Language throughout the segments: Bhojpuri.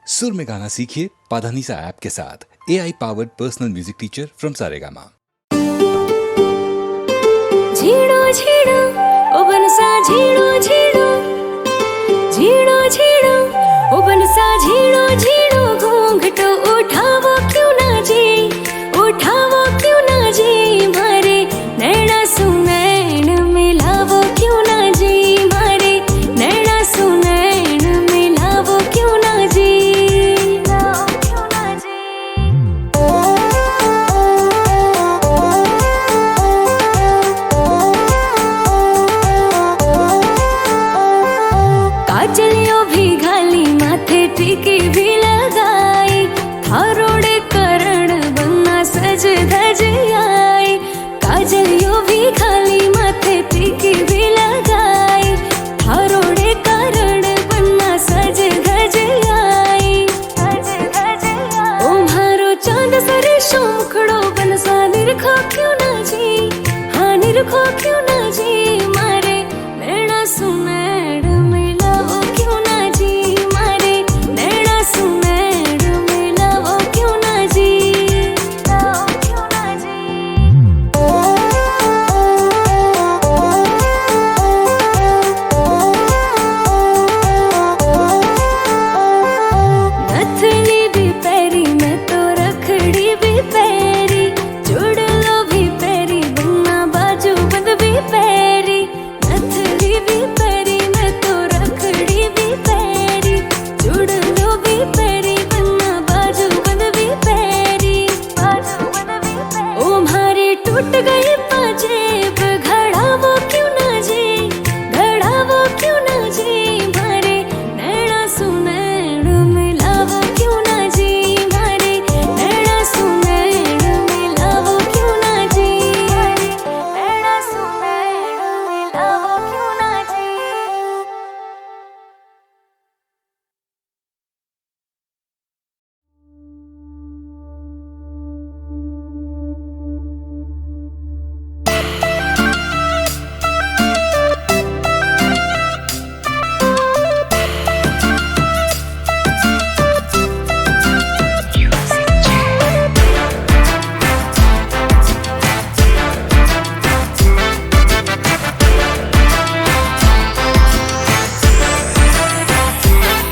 सुर में गाना सीखिए पाधानीसा ऐप के साथ। AI powered personal music teacher from Saregama. झीड़ो झीड़ो ओ बनसा झीड़ो झीड़ो, झीड़ो झीड़ो ओ बनसा झीड़ो झीड़ो, घूंघटो उठावो क्यों ना जी, उठावो क्यों ना जी, मारे नैना सुनैन मिलावो क्यों ना जी, मारे नैना सुनैन मिलावो क्यों ना जी, क्यों ना जी। काजलियों भी घाली माथे टीकी भी लगाई, थारोड़े करण बन्ना सज धज आई, काजलियों भी घाली माथे टीकी भी लगाई, थारोड़े करण बन्ना सज धज आई, ओ मारो चांद सरे शोखड़ो बनसा निरखो क्यों ना जी, हाँ निरखो क्यों ना जी, मारे नैना सुनैन मिलावो क्यों ना जी, मारे नैना सुनैन मिलावो क्यों ना जी, क्यों ना जी। नथनी भी पैरी मैं तो रखड़ी भी पैरी, चूड़लो भी पैरी बन्ना बाजू बंद भी पैरी, नथनी भी पैरी मैं तो रखड़ी भी पैरी, चूड़लो भी पैरी बन्ना बाजू बंद भी पैरी, बाजू बंद भी पैरी। ओ मारी टूट गई पाजेब घड़ावो क्यों ना जी, घड़ावो क्यों ना जी, मारे नैना सुनैन मिलावो क्यों ना जी, मारे नैना सुनैन मिलावो क्यों ना जी, नैना सुनैन मिलावो क्यों ना जी।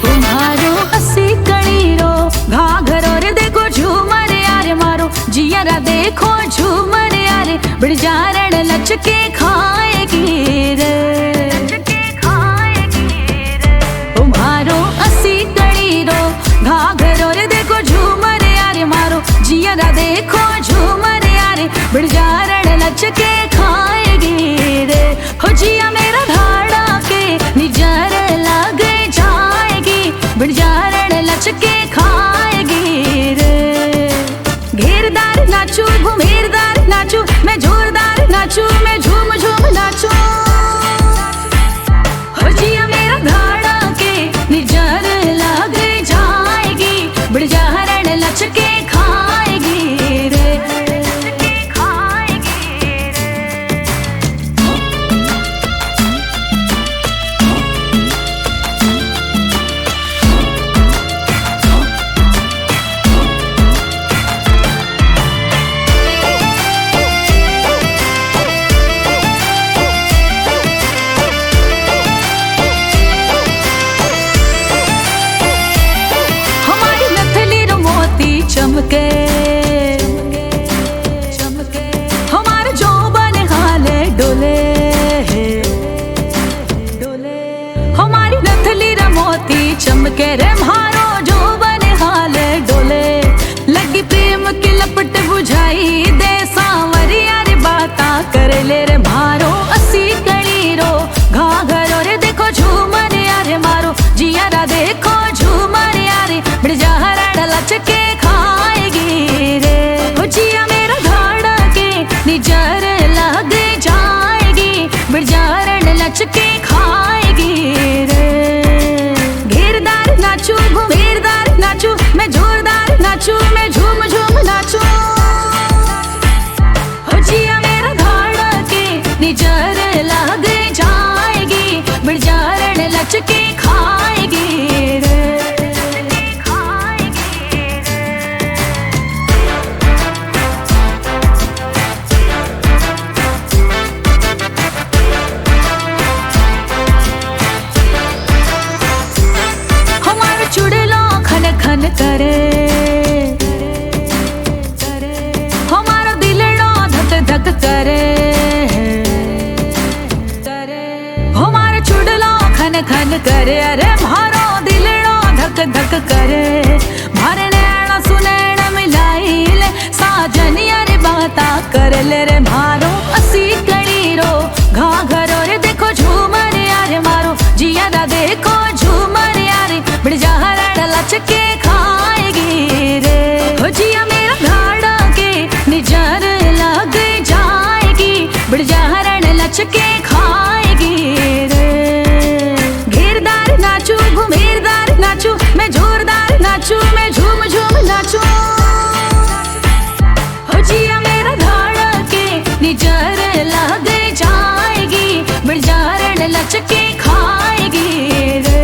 तुम्हारो हसी कणीरो घाघरो रे देखो झूमर यारे मारो जियरा देखो झूमर यारे बिड़जारण लचके खाएगी रे, तुम्हारो हसी कणीरो घाघरो रे देखो झूमर यारे मारो जियरा देखो झूमर यारे बिड़जारण लचके खाएगी रे, हो जिया मेरा धाड़ा के निजर लग जाएगी, बिड़जारण लचके खाएगी रे। घेरदार नाचू घुमेरदार नाचू मैं जोरदार नाचू मैं झूम झूम नाचू, हो जिया मेरा धाड़ा के निजर लग जाएगी, बिड़जारण लचके खाएगी रे, खाएगी रे। हमारी नथली रो मोती चमके, हमारे जोबन हाले डोले, हमारी नथली रो मोती चमके रे मारो जोबन हाले डोले, लगी प्रेम की लपट बुझाई दे सांवरिया रे बाता कर ले रे मारो असी कणीरो घाघरो रे देखो झूमर यारे मारो जियारा देखो झूमर यारे बिड़जारण लचके खाएगी रे, हो जिया मेरा धाड़ा के निजर लग जाएगी, बिड़जारण लचके खाएगी रे। घेरदार नाचू करे हमारो दिलड़ो धक धक करे हमारे चुड़लो खन खन करे अरे मारो दिलड़ो धक धक करे मारे नैना सुनैना मिलाई ले साजन यारे बाता कर ले रे मारो असी कड़ी रो घाघरो रे देखो झूमर यारे मारो जिया दा देखो झूमर यारे बिड़ जा रण लचके खाएगी रे हो जिया मेरा घाड़ा के निजर लग जाएगी बिड़ जा रण लचके खाएगी रे घेरदार नाचू घुमेरदार नाचू मैं जोरदार नाचू मैं झूम झूम नाचू हो जिया मेरा घाड़ा के निजर लग जाएगी बिड़ जा रण लचके खाएगी रे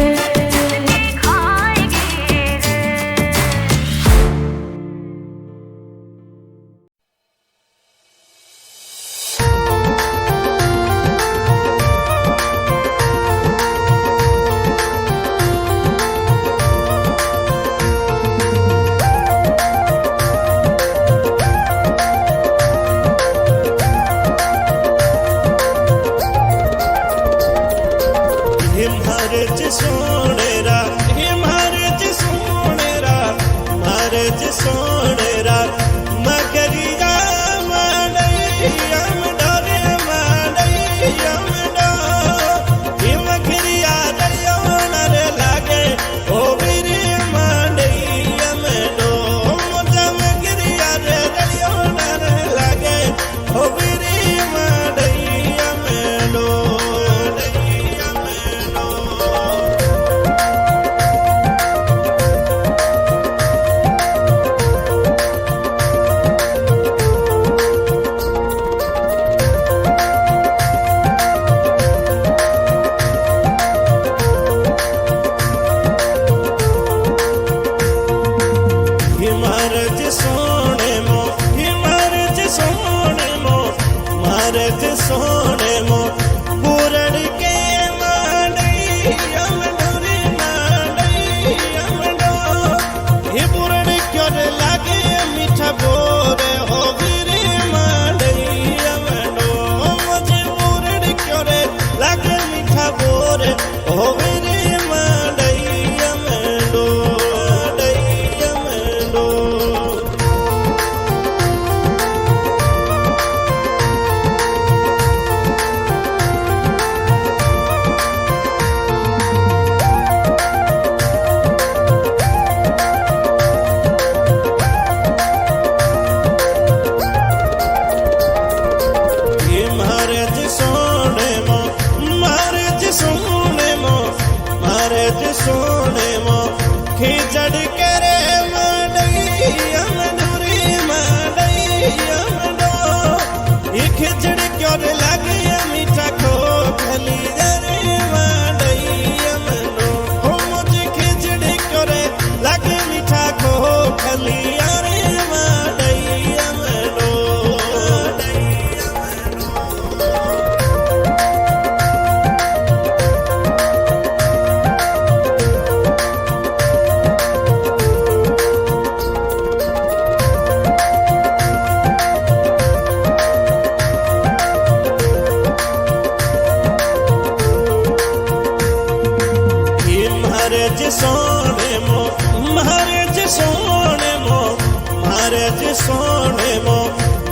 सोने मो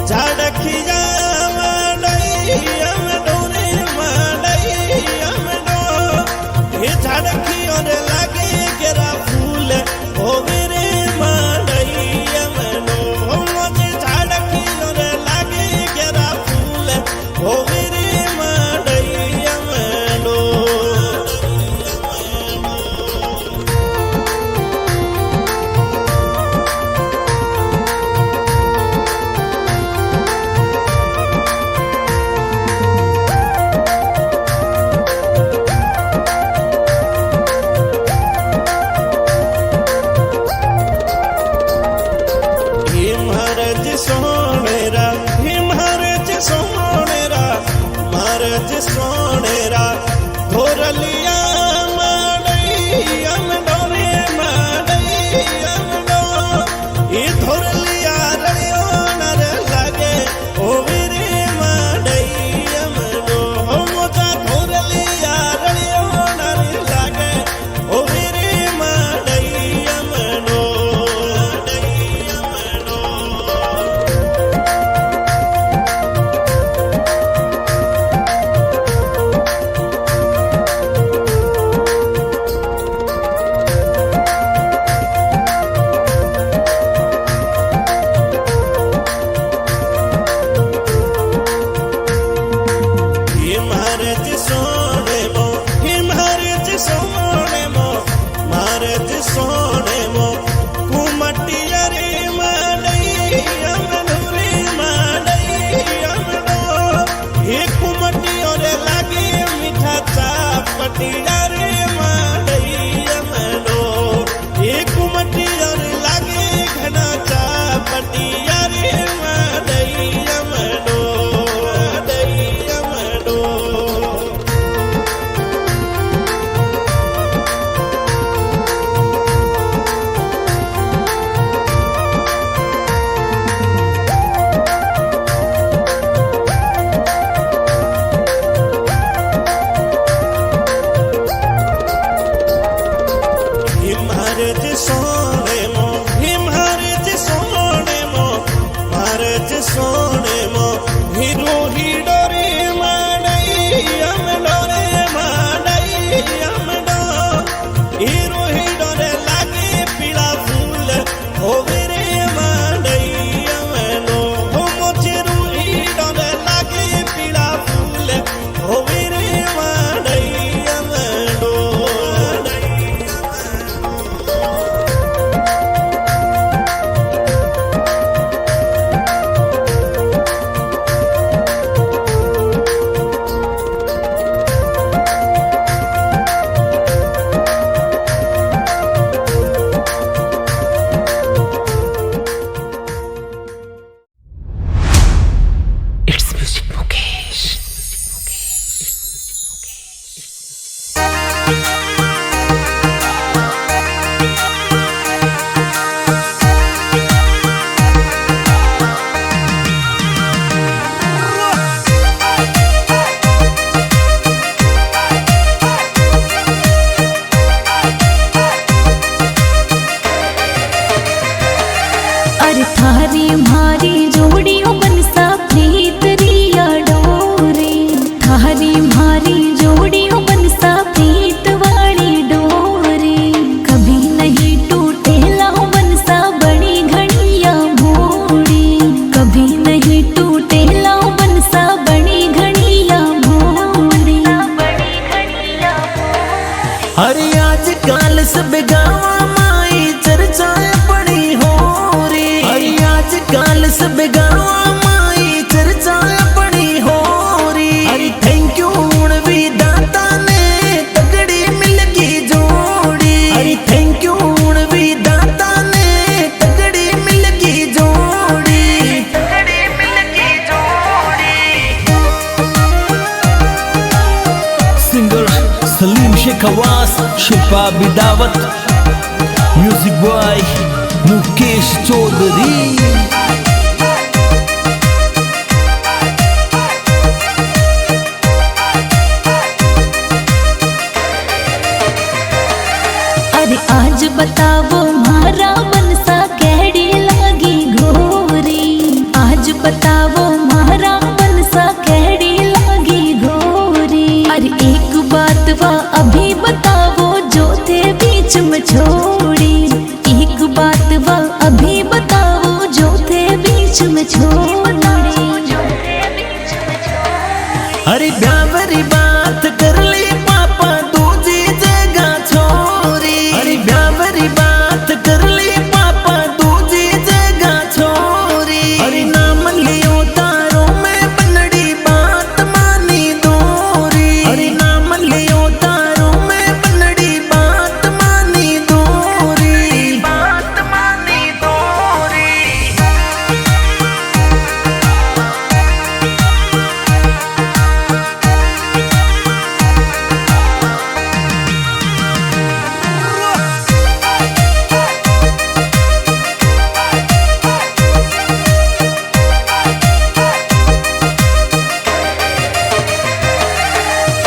झाड़खिया माडैया में डोरे माडैया में डो ये झाड़खियों रे लागे गेरा फूल ओ मेरे माडैया में डो मुझे झाड़खियों रे लागे गेरा फूल ओ मेरे माडैया में डो सोनेरा धोरलिया माडैया में डोरे माडैया थारी मारी जोड़ियों बनसा प्रीत रिया डोरे, थारी मारी जोड़ियों बनसा प्रीत वाली डोरे। कभी नहीं टूटे लाओ बनसा बड़ी घड़िया मोड़ी, कभी नहीं टूटे लाओ बनसा बड़ी घड़िया मोड़ी। अरे आज काल सब गावा माई चर्चा बड़ी हो री, अरे आज काल सब गावा माई चर्चा बड़ी हो री। अरे थैंक यू विधाता ने तगड़ी मिलगी जोड़ी, अरे थैंक यू विधाता ने तगड़ी मिलगी जोड़ी, तगड़ी मिलगी जोड़ी। सिंगर सलीम शेख आवास, शिल्पा बिदावत, म्यूजिक बॉय मुकेश चौधरी। अरे आज बतावो मारा बनसा कैडी लागी घोरी, आज बतावो मारा बनसा कैडी लागी घोरी। अरे एक बात वा अभी बतावो जो थे बीच में छोड़ी, एक बात वा अभी बतावो जो थे बीच में छोड़ी। अरे ब्यावरी बात कर ली पापा दूजी जगह छोरी, अरे ब्यावरी बात कर ली पापा दूजी जगह छोरी। अरे नाम लियो तारो में बनड़ी बात मानी दोरी, अरे नाम लियो तारो में बनड़ी बात मानी दोरी, बात मानी दोरी।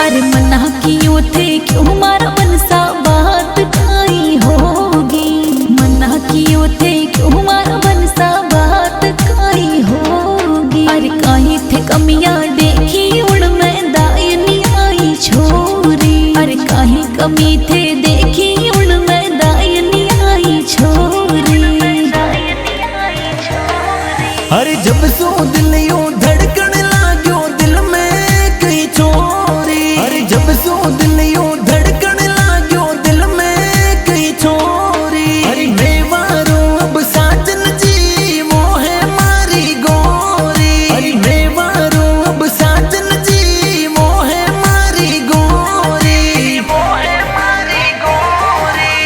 अरे मना कियो थे क्यों मारा बनसा बात काई होगी, मना कियो थे क्यों मारा बनसा बात काई होगी। अरे काई थे कमियां देखी उनमें दायनी आई छोरी, अरे काई कमी थे देखी उनमें दायनी आई छोरी। अरे जब सो दिल यूं धड़कन लाग्यो दिल में कहीं छोरी, अरे जब सो दिल यूं धड़कन लाग्यो दिल में कहीं छोरी। अरे मेवारो अब साजन जी वो है मारी गोरी, अरे मेवारो अब साजन जी वो है मारी गोरी, वो है मारी गोरी।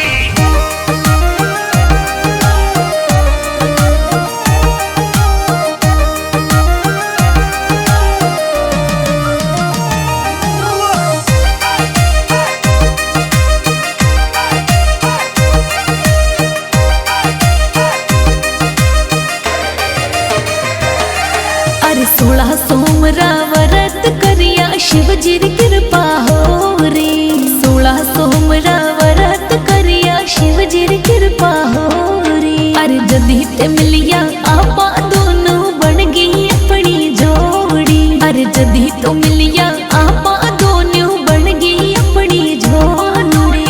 अरे 16 सोमरा व्रत करिया शिव जी री कृपा हो रे, 16 सोमरा व्रत करिया शिव जी री कृपा हो रे। अरे जदी ते मिलिया आपा दोनों बन गई अपनी जोड़ी, अरे जदी तो मिलिया आपा दोनों बन गई अपनी जोड़ी।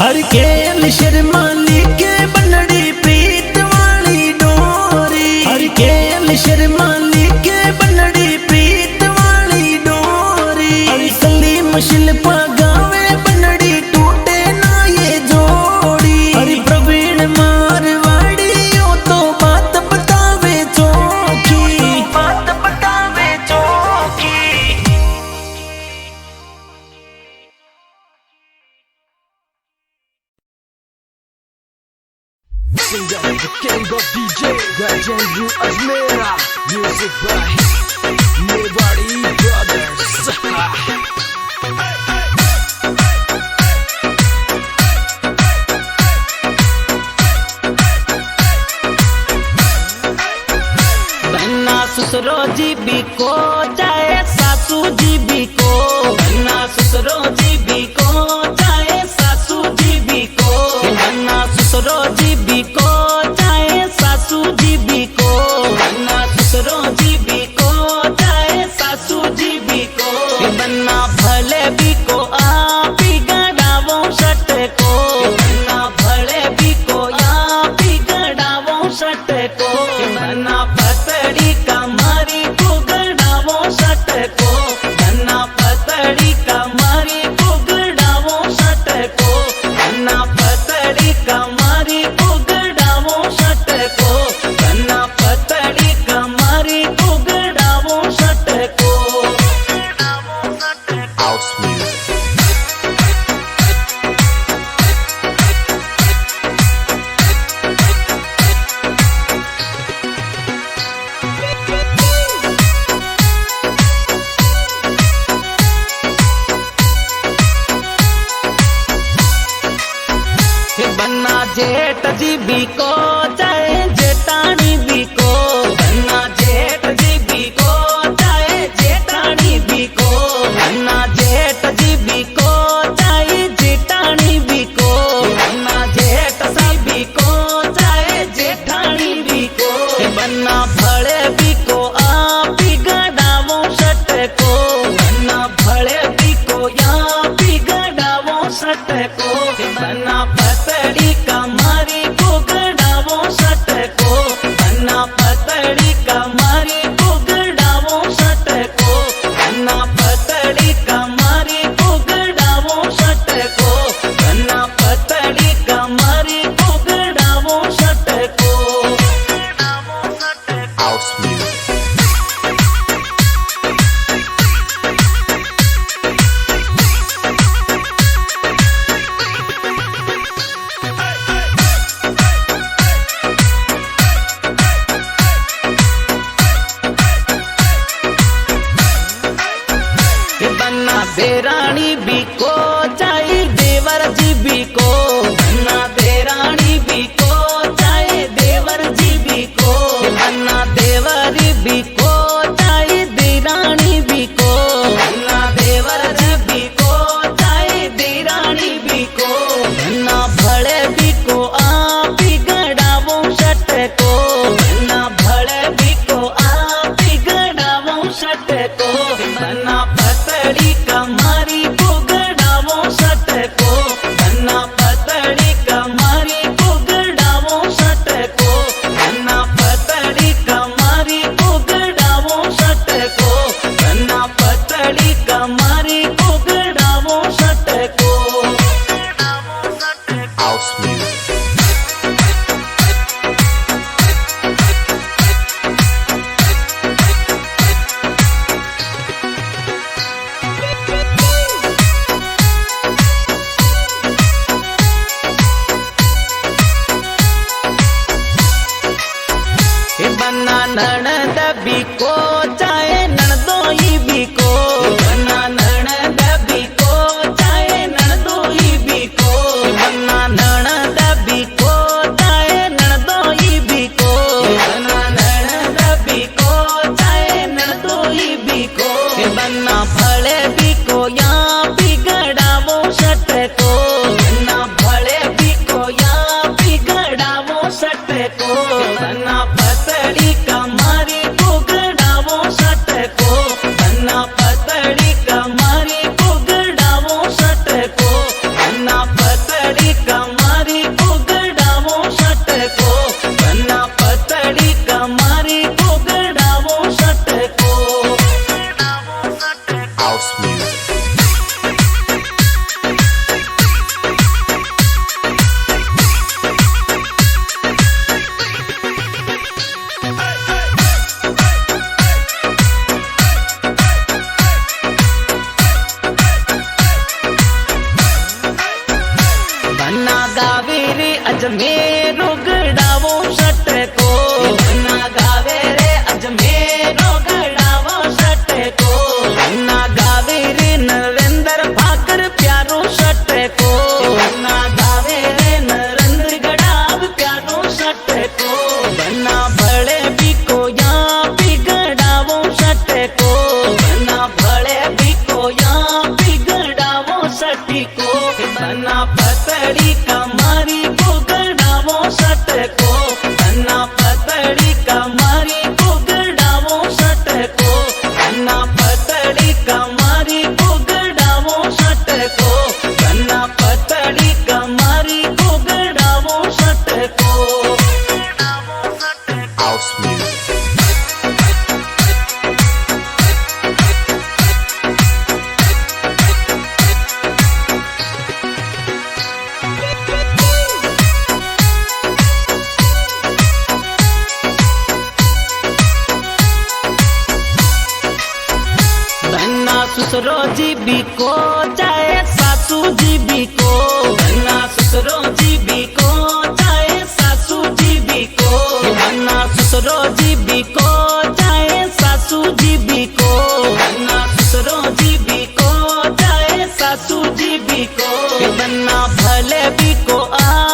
हर केल शर्मा लिखे बनड़ी प्रीत वाली डोरी, हर केल शर्मा लिखे बनड़ी प्रीत वाली डोरी। अरे सलीम शिल्पा गावे बनड़ी टूटे ना ये जोड़ी, अरे प्रवीण मारवाड़ी यो तो बात बतावे चोखी, बात बतावे चोखी। Singer, the king of DJ, Rajan Yu Ajmera, music by Mewari Brothers. बहना ससुरो जी भी को चाहे सासू जी भी को, बहना ससुरो जी भी को चाहे सासू जी भी को, बहना ससुरो जी भी को बन्ना जेठ जी भी को चाहे जेठानी भी को, बन्ना जेठ जी भी को चाहे जेठानी भी को, बन्ना जेठ जी भी को चाहे जेठानी भी को, बन्ना जेठ सी भी को चाहे जेठानी भी को, बन्ना भले भी को आप ही गड़ावो सट को, बन्ना भले भी को यहाँ भी गड़ावो सट को, बन्ना पतड़ी कमारी को गड़ावो सट को, बन्ना पतड़ी कमारी को गड़ावो सट को, बन्ना पतड़ी कमारी को गड़ावो सट को, बन्ना पतड़ी कमारी को गड़ावो सट को। House music. बन्ना देरानी भी को चाहे देवर जी भी को, बन्ना देरानी भी को चाहे देवर जी भी को, बन्ना देवरी भी को चाहे देरानी भी को, बन्ना देवर जी भी को चाहे देरानी भी को, बन्ना भले भी को आप ही गड़ावो सट को, बन्ना भले भी को आप ही गड़ावो सट को, बन्ना पतड़ी कमारी को गड़ावो सट को, बन्ना पतड़ी कमारी को गड़ावो सट को, बन्ना पतड़ी कमारी को गड़ावो सट को, बन्ना पतड़ी कमारी को गड़ावो सट को। House music. बन्ना ननद भी को चाहे ननदोई भी को, बन्ना ननद भी को चाहे ननदोई भी को, बन्ना ननद भी को चाहे ननदोई भी को, बन्ना ननद भी को चाहे ननदोई भी को, बन्ना भले भी को यहाँ भी गड़ावो सट को, बन्ना भले भी को यहाँ भी गड़ावो सट को, बन्ना पतड़ी कमारी को गड़ावो सट को, बन्ना पतड़ी कमारी को गड़ावो सट को, बन्ना पतड़ी कमारी को गड़ावो सट को, बन्ना पतड़ी कमारी को गड़ावो सट को। House music. बन्ना गावे रे अजमेरो गड़ावो सट को, बन्ना गावे रे अजमेरो गड़ावो सट को, बन्ना गावे रे नरेंद्र भाकर प्यारो सट को, बन्ना गावे रे नरेंद्र गड़ाव प्यारो सट को, बन्ना भले भी को यहाँ भी गड़ावो सट को, बन्ना भले भी को यहाँ भी गड़ावो सट को, बन्ना पतड़ी कमारी को गड़ावो सट को, बन्ना पतड़ी कमारी को गड़ावो सट को, बन्ना पतड़ी कमारी को गड़ावो सट को, बन्ना पतड़ी कमारी को गड़ावो सट को। House music. ससुरो जी भी को चाहे सासू जी भी को, बन्ना ससुरो जी भी को चाहे सासू जी भी को, बन्ना ससुरो जी भी को चाहे सासू जी भी को, बन्ना ससुरो जी भी को चाहे सासू जी भी को, बन्ना भले भी को आ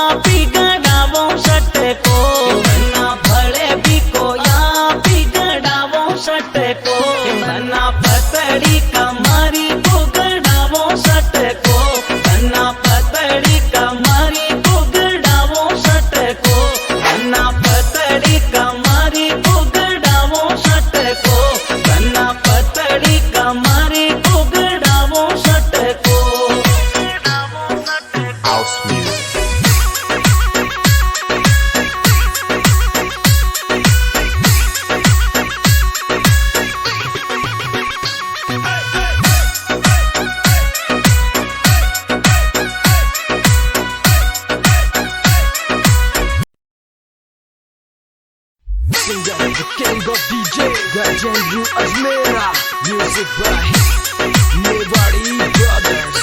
The king of DJ, Gajendu Ajmera. Music by Mewari Brothers.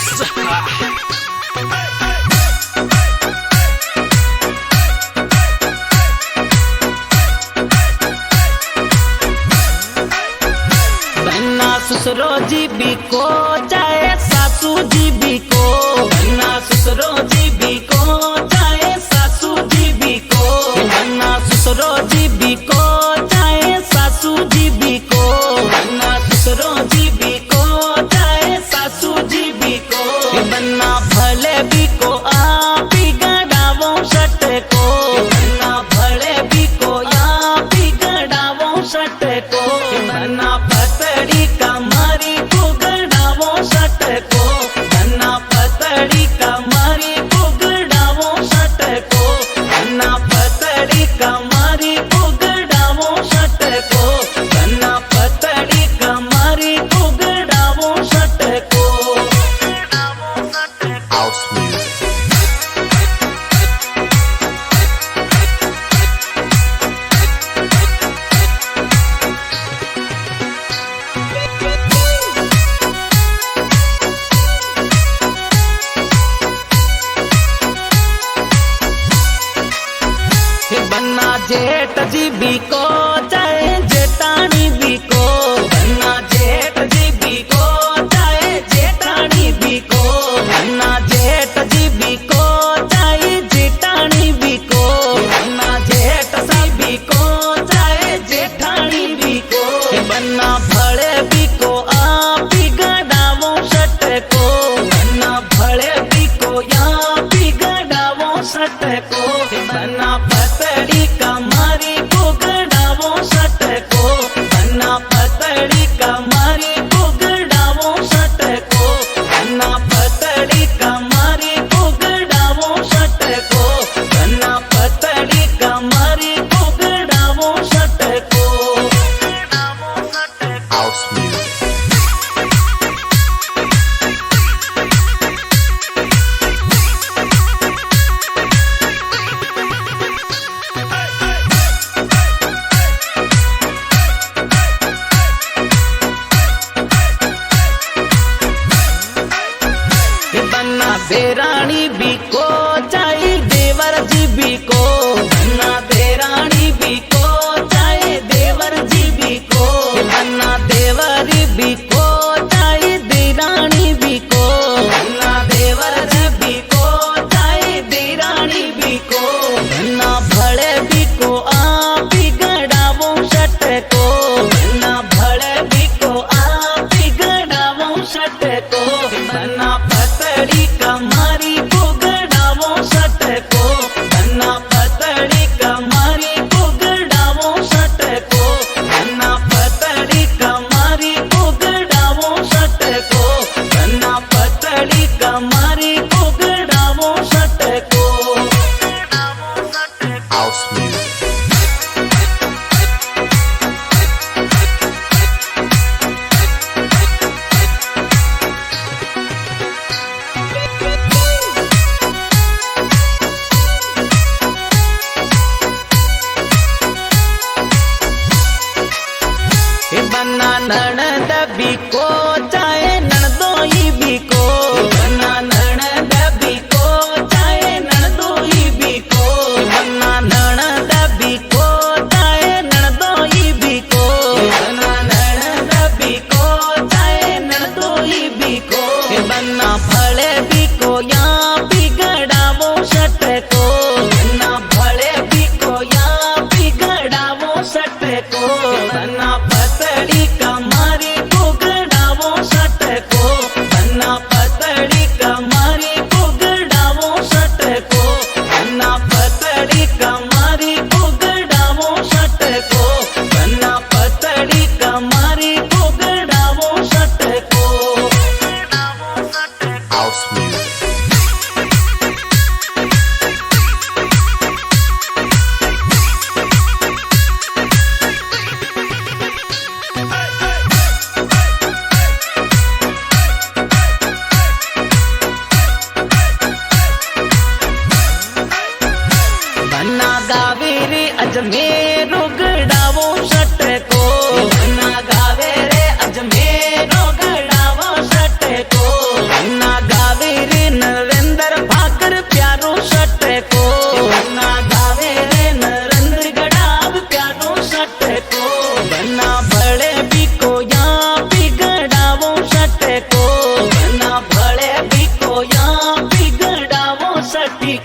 ससुरो जी भी को चाहे सासू जी भी को, बन्ना ससुरो जी भी को चाहे सासू जी भी को, बन्ना ससुरो जी भी को चाहे सासू जी भी को, बन्ना ससुरो जी भी को चाहे सासू जी भी को, बन्ना भले भी को आप ही गड़ावो सट को, बन्ना भले भी को आप ही गड़ावो सट को, बन्ना पतड़ी कमरी पुगड़ावो सट को, बन्ना पतड़ी कमरी पुगड़ावो सट को, बन्ना पतड़ी कमरी पुगड़ावो सट को, बन्ना पतड़ी कमरी पुगड़ावो सट को। House music. बन्ना जेठ जी भी को चाहे जेठानी भी को, बन्ना जेठ जी भी को चाहे जेठानी भी को, बन्ना जेठ जी भी को चाहे जेठानी भी को, बन्ना जेठ सी भी को चाहे जेठानी भी को, बन्ना भले भी को आप ही गड़ावो सट को, बन्ना भले भी को आप ही गड़ावो सट को, बन्ना पतड़ी कमरी पुगड़ावो सट को, बन्ना पतड़ी कमरी पुगड़ावो सट को, बन्ना पतड़ी कमरी पुगड़ावो सट को, बन्ना पतड़ी कमरी पुगड़ावो सट को। House music. बन्ना देरानी भी को चाहे देवर जी भी को, बन्ना देरानी भी को चाहे देवर जी भी को, बन्ना देवर भी को चाहे देरानी भी को, बन्ना देवर जी भी को चाहे देरानी भी को, बन्ना भले भी को आप ही गड़ावो सट को, बन्ना भले भी को आप ही गड़ावो सट को, बन्ना पतड़ी कमरी पुगड़ावो सट को, बन्ना पतड़ी कमरी पुगड़ावो सट को, बन्ना पतड़ी कमरी पुगड़ावो सट को, बन्ना पतड़ी कमरी पुगड़ावो सट को। House music. बन्ना ननद भी को चाहे ननदोई भी को, बन्ना ननद भी को चाहे ननदोई भी को, बन्ना ननद भी को चाहे ननदोई भी को, बन्ना ननद भी को चाहे ननदोई भी को, बन्ना भले भी को यहाँ भी गड़ावो सट को, बन्ना भले भी को यहाँ भी गड़ावो सट को, बन्ना पतड़ी कमरी पुगड़ावो सट को, बन्ना पतड़ी कमरी पुगड़ावो सट को, बन्ना पतड़ी कमरी पुगड़ावो सट को, बन्ना पतड़ी कमरी पुगड़ावो सट को। House music. बन्ना गावेरी अजमेर गड़ावो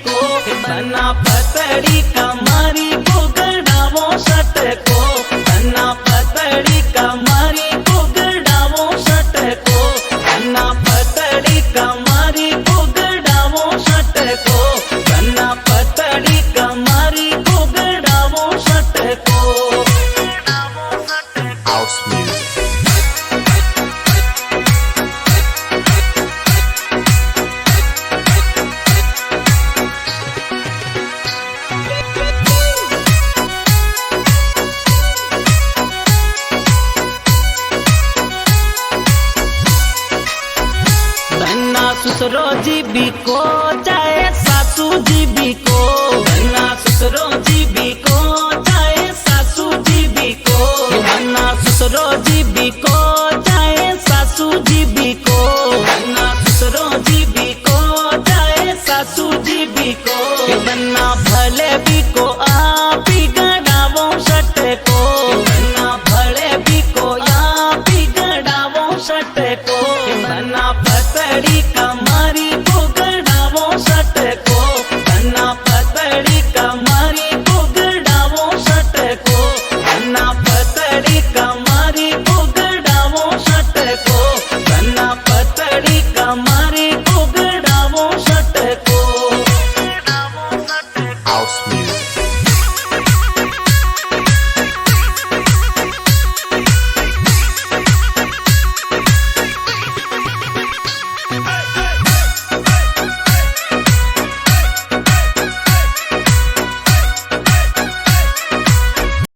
को बना पतड़ी कमारी बुगड़ावो सट को बना पतड़ी कमारी बुगड़ावो सट को बना पतड़ी कमारी बुगड़ावो सट को बना पतड़ी कमारी बुगड़ावो सट को House music. बन्ना ससुरो जी भी को चाहे सासू जी भी को बन्ना ससुरो जी भी को चाहे सासू जी भी को बन्ना ससुरो जी भी को चाहे सासू जी भी को बन्ना ससुरो जी भी को चाहे सासू जी भी को बन्ना भले भी को